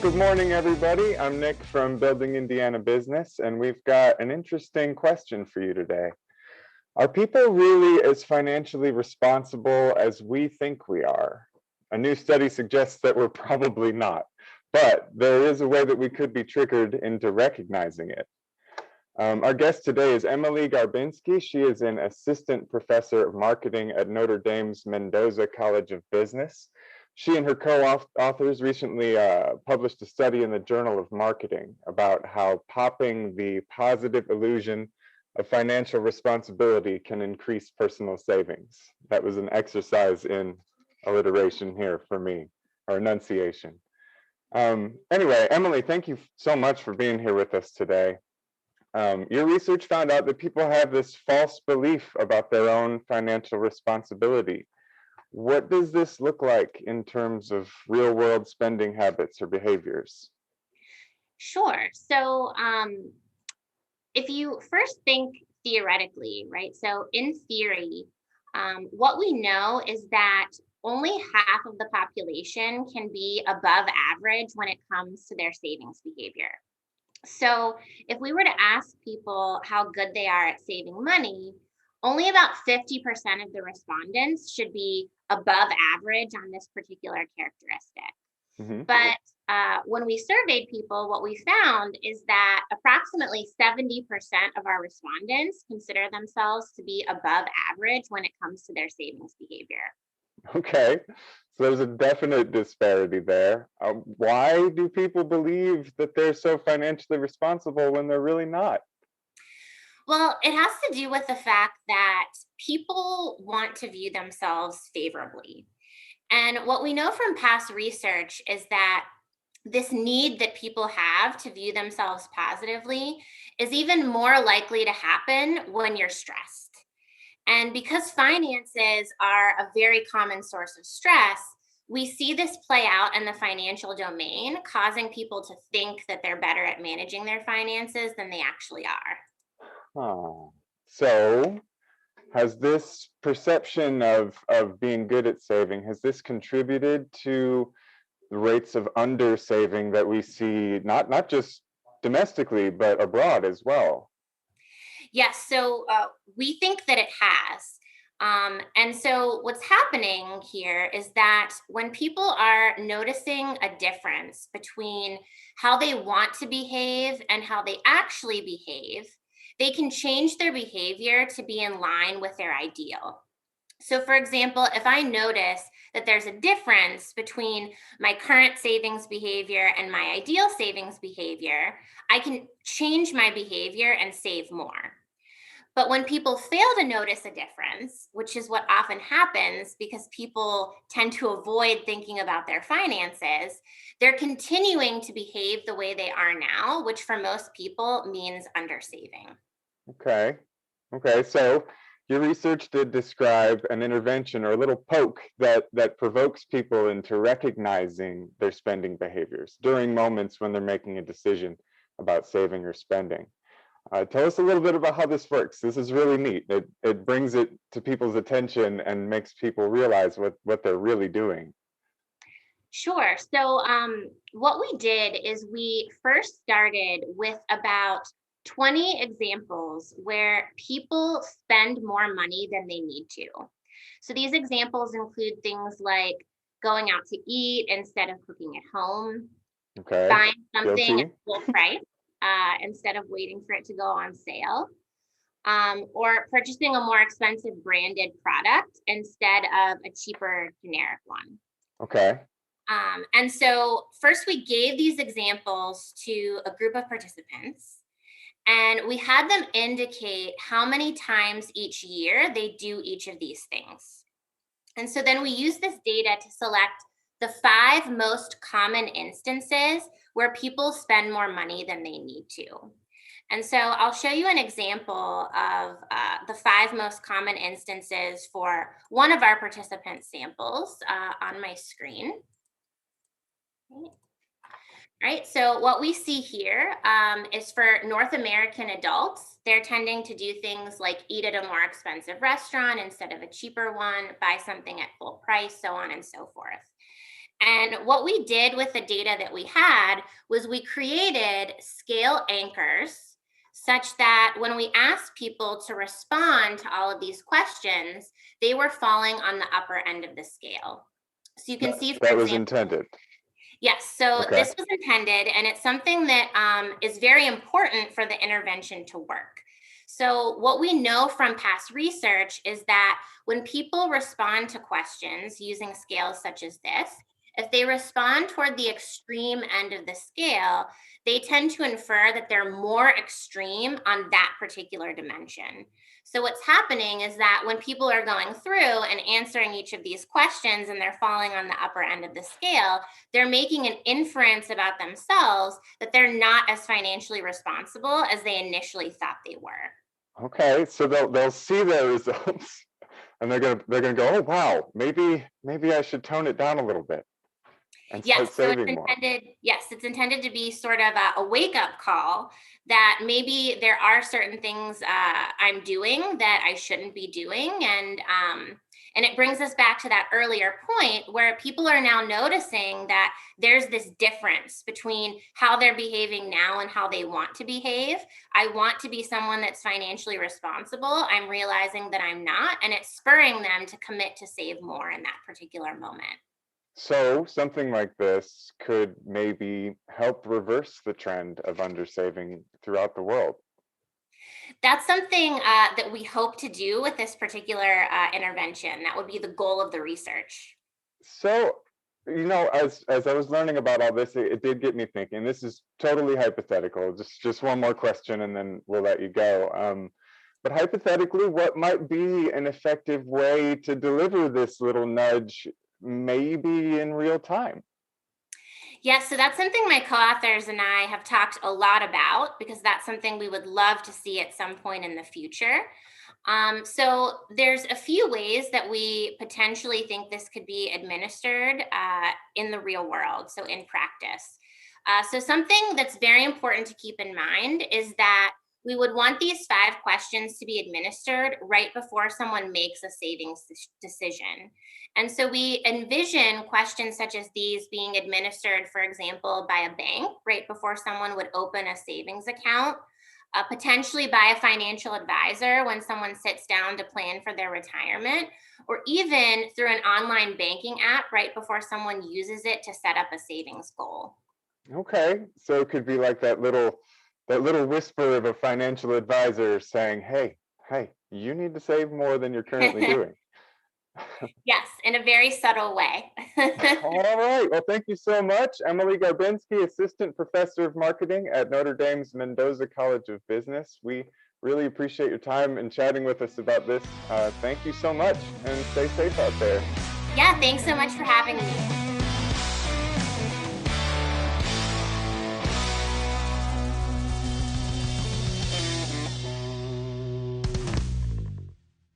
Good morning, everybody. I'm Nick from Building Indiana Business, and we've got an interesting question for you today. Are people really as financially responsible as we think we are? A new study suggests that we're probably not, but there is a way that we could be triggered into recognizing it. Our guest today is Emily Garbinsky. She is an assistant professor of marketing at Notre Dame's Mendoza College of Business. She and her co-authors recently published a study in the Journal of Marketing about how popping the positive illusion of financial responsibility can increase personal savings. That was an exercise in alliteration here for me, or enunciation. Anyway, Emily, thank you so much for being here with us today. Your research found out that people have this false belief about their own financial responsibility. What does this look like in terms of real world spending habits or behaviors? Sure. So, if you first think theoretically, right? So, in theory, what we know is that only half of the population can be above average when it comes to their savings behavior. So, if we were to ask people how good they are at saving money, only about 50% of the respondents should be above average on this particular characteristic. Mhm. But when we surveyed people, what we found is that approximately 70% of our respondents consider themselves to be above average when it comes to their savings behavior. Okay, so there's a definite disparity there. Why do people believe that they're so financially responsible when they're really not? Well, it has to do with the fact that people want to view themselves favorably. And what we know from past research is that this need that people have to view themselves positively is even more likely to happen when you're stressed. And because finances are a very common source of stress, we see this play out in the financial domain, causing people to think that they're better at managing their finances than they actually are. Huh. So has this perception of being good at saving, has this contributed to the rates of under saving that we see not just domestically but abroad as well? Yes, so we think that it has. And so what's happening here is that when people are noticing a difference between how they want to behave and how they actually behave, they can change their behavior to be in line with their ideal. So, for example, if I notice that there's a difference between my current savings behavior and my ideal savings behavior, I can change my behavior and save more. But when people fail to notice a difference, which is what often happens because people tend to avoid thinking about their finances, they're continuing to behave the way they are now, which for most people means undersaving. Okay. Okay. So your research did describe an intervention or a little poke that provokes people into recognizing their spending behaviors during moments when they're making a decision about saving or spending. Tell us a little bit about how this works. This is really neat. It brings it to people's attention and makes people realize what they're really doing. Sure. So, what we did is we first started with about 20 examples where people spend more money than they need to. So, these examples include things like going out to eat instead of cooking at home, Okay. buying something at Guilty. full price instead of waiting for it to go on sale, or purchasing a more expensive branded product instead of a cheaper generic one. Okay. And so, first, we gave these examples to a group of participants, and we had them indicate how many times each year they do each of these things. And so, then we use this data to select the five most common instances where people spend more money than they need to. And so, I'll show you an example of the five most common instances for one of our participant samples on my screen. Right. So what we see here is for North American adults, they're tending to do things like eat at a more expensive restaurant instead of a cheaper one, buy something at full price, so on and so forth. And what we did with the data that we had was we created scale anchors such that when we asked people to respond to all of these questions, they were falling on the upper end of the scale. So you can That, see, for that was example, intended. yes, so Okay. this was intended, and it's something that is very important for the intervention to work. So, what we know from past research is that when people respond to questions using scales such as this, if they respond toward the extreme end of the scale, they tend to infer that they're more extreme on that particular dimension. So, what's happening is that when people are going through and answering each of these questions and they're falling on the upper end of the scale, they're making an inference about themselves that they're not as financially responsible as they initially thought they were. Okay. So they'll see their results and they're gonna go, oh wow, maybe I should tone it down a little bit and Yes, start so it's saving more. intended, yes, it's intended to be sort of a wake up call that maybe there are certain things I'm doing that I shouldn't be doing, and it brings us back to that earlier point where people are now noticing that there's this difference between how they're behaving now and how they want to behave. I want to be someone that's financially responsible. I'm realizing that I'm not, and it's spurring them to commit to save more in that particular moment. So something like this could maybe help reverse the trend of undersaving throughout the world. That's something that we hope to do with this particular intervention. That would be the goal of the research. So, as I was learning about all this, it did get me thinking. This is totally hypothetical. Just one more question, and then we'll let you go. But hypothetically, what might be an effective way to deliver this little nudge, maybe in real time? Yes, so that's something my co authors and I have talked a lot about because that's something we would love to see at some point in the future. So there's a few ways that we potentially think this could be administered in the real world, so in practice. So something that's very important to keep in mind is that we would want these 5 questions to be administered right before someone makes a savings decision. And so we envision questions such as these being administered, for example, by a bank right before someone would open a savings account, potentially by a financial advisor when someone sits down to plan for their retirement, or even through an online banking app right before someone uses it to set up a savings goal. Okay, so it could be like that little whisper of a financial advisor saying, "Hey, you need to save more than you're currently doing." Yes, in a very subtle way. All right. Well, thank you so much, Emily Garbinsky, Assistant Professor of Marketing at Notre Dame's Mendoza College of Business. We really appreciate your time and chatting with us about this. Thank you so much, and stay safe out there. Yeah, thanks so much for having me.